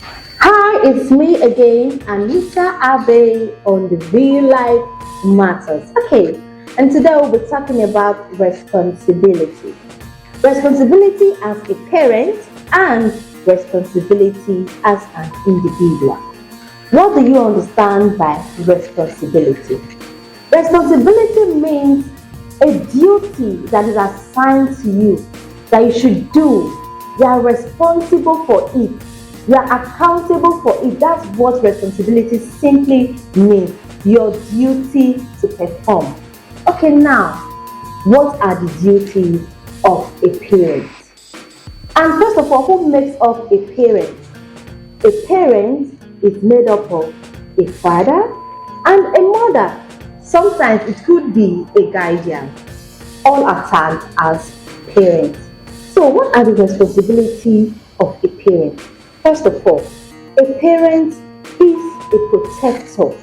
Hi, it's me again, Anita Abe on the Real Life Matters. Okay, and today we'll be talking about responsibility. Responsibility as a parent and responsibility as an individual. What do you understand by responsibility? Responsibility means a duty that is assigned to you that you should do. You are responsible for it. You are accountable for it. That's what responsibility simply means. Your duty to perform. Okay, now, what are the duties of a parent? And first of all, who makes up a parent? A parent is made up of a father and a mother. Sometimes it could be a guardian. All are tagged as parents. So, what are the responsibilities of a parent? First of all, a parent is a protector.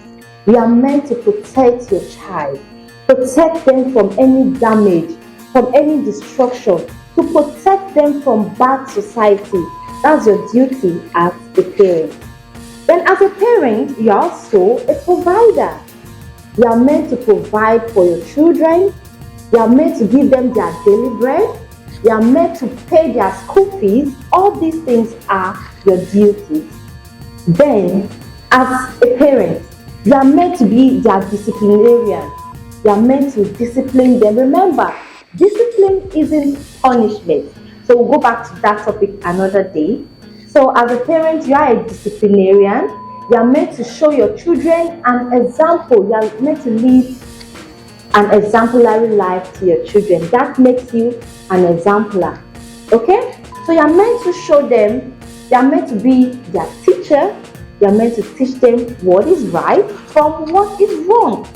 You are meant to protect your child, protect them from any damage, from any destruction, to protect them from bad society. That's your duty as a parent. Then, as a parent, you are also a provider. You are meant to provide for your children. You are meant to give them their daily bread. You are meant to pay their school fees. All these things are your duties. Then, as a parent, you are meant to be their disciplinarian. You are meant to discipline them. Remember, discipline isn't punishment. So we'll go back to that topic another day. So as a parent, you are a disciplinarian. You are meant to show your children an example. You are meant to lead an exemplary life to your children. That makes you an exemplar. Okay? So you are meant to show them, you are meant to be their teacher. You are meant to teach them what is right from what is wrong.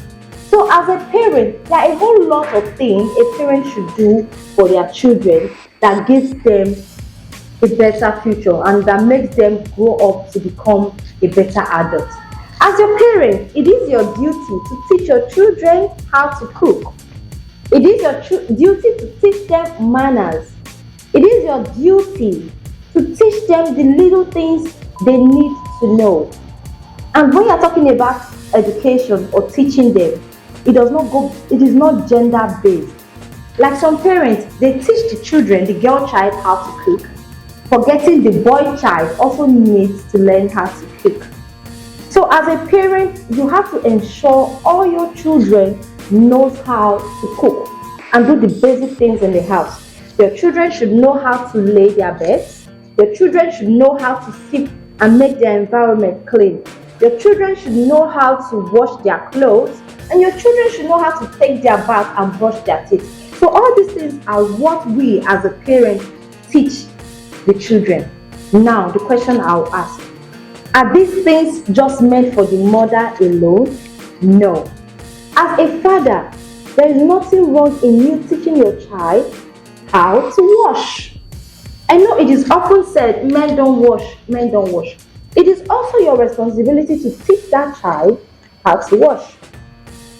So as a parent, there are a whole lot of things a parent should do for their children that gives them a better future and that makes them grow up to become a better adult. As your parent, it is your duty to teach your children how to cook. It is your duty to teach them manners. It is your duty to teach them the little things they need to know. And when you're talking about education or teaching them, it is not gender based. Like some parents, they teach the children, the girl child, how to cook, forgetting the boy child also needs to learn how to cook. So as a parent, you have to ensure all your children knows how to cook and do the basic things in the house. Your children should know how to lay their beds. Your children should know how to sweep and make their environment clean. Your children should know how to wash their clothes, and your children should know how to take their bath and brush their teeth. So all these things are what we as a parent teach the children. Now the question I'll ask, are these things just meant for the mother alone? No. As a father, there is nothing wrong in you teaching your child how to wash. I know it is often said, men don't wash, men don't wash. It is also your responsibility to teach that child how to wash.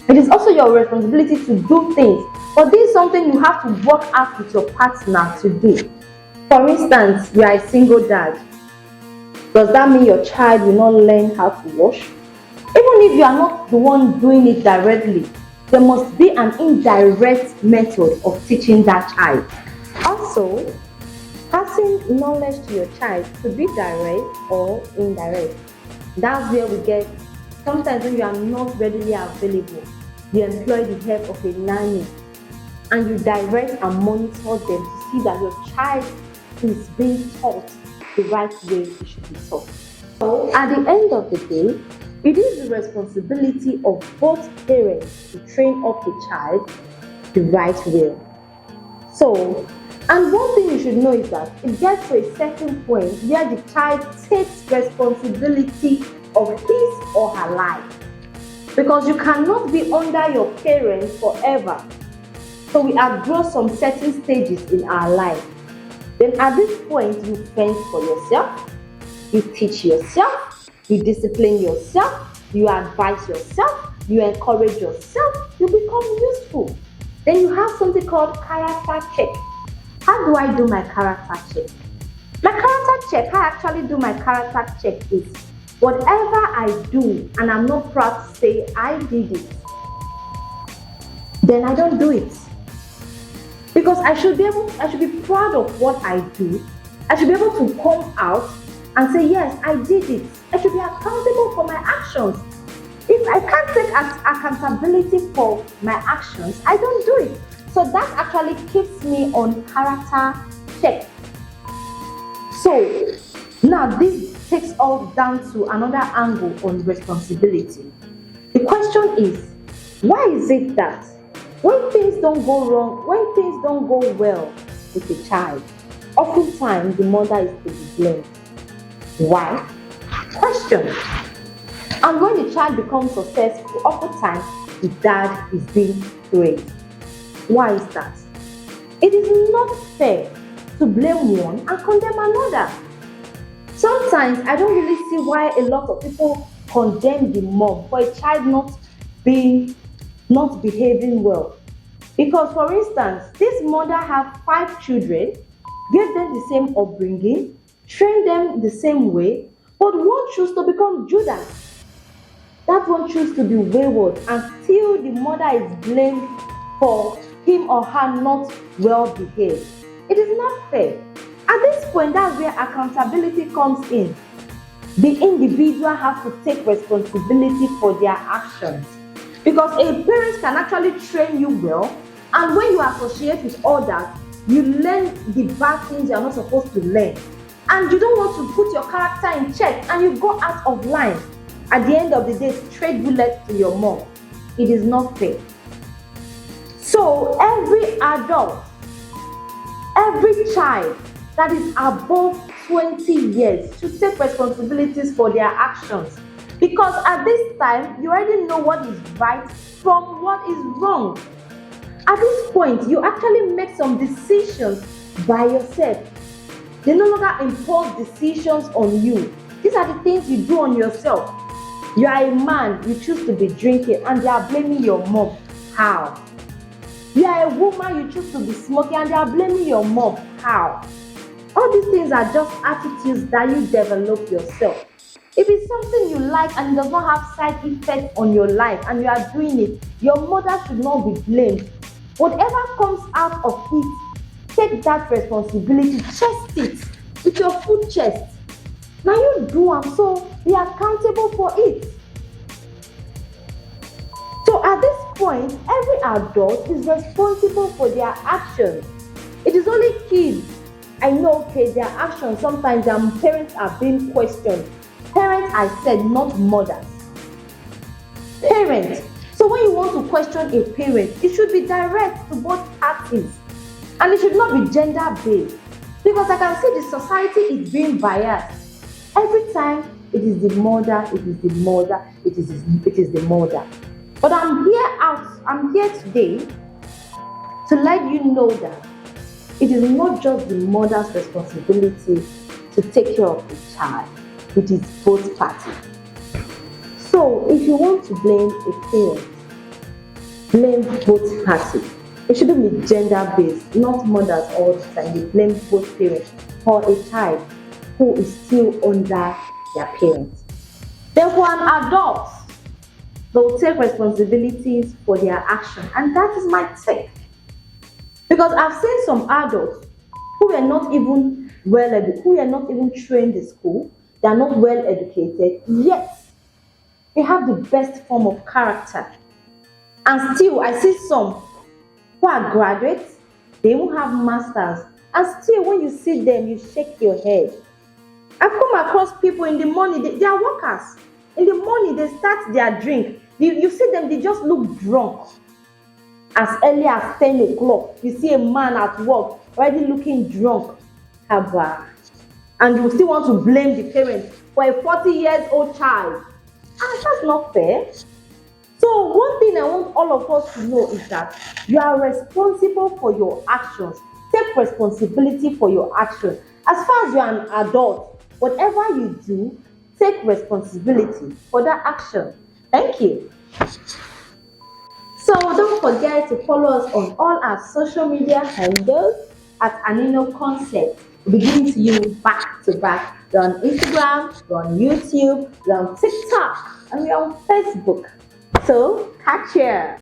It is also your responsibility to do things, but this is something you have to work out with your partner to do. For instance, you are a single dad. Does that mean your child will not learn how to wash? Even if you are not the one doing it directly, there must be an indirect method of teaching that child. Also, passing knowledge to your child could be direct or indirect. That's where we get, sometimes when you are not readily available, you employ the help of a nanny and you direct and monitor them to see that your child is being taught the right way it should be taught. So, at the end of the day, it is the responsibility of both parents to train up the child the right way. So, and one thing you should know is that it gets to a certain point where the child takes responsibility of his or her life. Because you cannot be under your parents forever. So we outgrow some certain stages in our life. Then at this point, you fend for yourself, you teach yourself, you discipline yourself, you advise yourself, you encourage yourself, you become useful. Then you have something called character check. How do I do my character check? My character check, I actually do my character check is whatever I do and I'm not proud to say I did it, then I don't do it. Because I should be proud of what I do. I should be able to come out and say, yes, I did it. I should be accountable for my actions. If I can't take accountability for my actions, I don't do it. So that actually keeps me on character check. So now this takes us down to another angle on responsibility. The question is, why is it that when things don't go wrong, when things don't go well with a child, oftentimes the mother is to be blamed? Why? Question. And when the child becomes successful, oftentimes the dad is being praised. Why is that? It is not fair to blame one and condemn another. Sometimes I don't really see why a lot of people condemn the mom for a child not behaving well. Because for instance, this mother had 5 children, gave them the same upbringing, trained them the same way, but one chose to become Judas. That one chose to be wayward, and still the mother is blamed for him or her not well behaved. It is not fair. At this point, that's where accountability comes in. The individual has to take responsibility for their actions. Because a parent can actually train you well, and when you associate with others, you learn the bad things you are not supposed to learn. And you don't want to put your character in check and you go out of line. At the end of the day, straight bullet to your mom. It is not fair. So every adult, every child that is above 20 years should take responsibilities for their actions. Because at this time, you already know what is right from what is wrong. At this point, you actually make some decisions by yourself. They no longer impose decisions on you. These are the things you do on yourself. You are a man, you choose to be drinking, and they are blaming your mom. How? You are a woman, you choose to be smoking, and they are blaming your mom. How? All these things are just attitudes that you develop yourself. If it's something you like and it does not have side effects on your life and you are doing it, your mother should not be blamed. Whatever comes out of it, take that responsibility, chest it with your full chest. Now you do them, so be accountable for it. So at this point, every adult is responsible for their actions. It is only kids. I know, okay, their actions, sometimes their parents are being questioned. Parents, I said, not mothers. Parents. So when you want to question a parent, it should be direct to both parties. And it should not be gender-based. Because I can see the society is being biased. Every time it is the mother, it is the mother, it is the mother. But I'm here today to let you know that it is not just the mother's responsibility to take care of the child. It is both parties. So if you want to blame a parent, blame both parties. It shouldn't be gender-based, not mothers all the time. You blame both parents for a child who is still under their parents. Then for an adult, they will take responsibilities for their action, and that is my take. Because I've seen some adults who were not even who were not even trained in school, they are not well educated, yet they have the best form of character. And still, I see some who are graduates, they even have masters, and still when you see them, you shake your head. I've come across people in the morning, they are workers. In the morning, they start their drink. You see them, they just look drunk. As early as 10 o'clock, you see a man at work already looking drunk. Haba. And you still want to blame the parents for a 40-year-old child. That's not fair. So one thing I want all of us to know is that you are responsible for your actions. Take responsibility for your actions. As far as you are an adult, whatever you do, take responsibility for that action. Thank you. So don't forget to follow us on all our social media handles at Anino Concept. begin to you back to back. We're on Instagram, we're on YouTube, we're on TikTok, and we're on Facebook. So catch ya!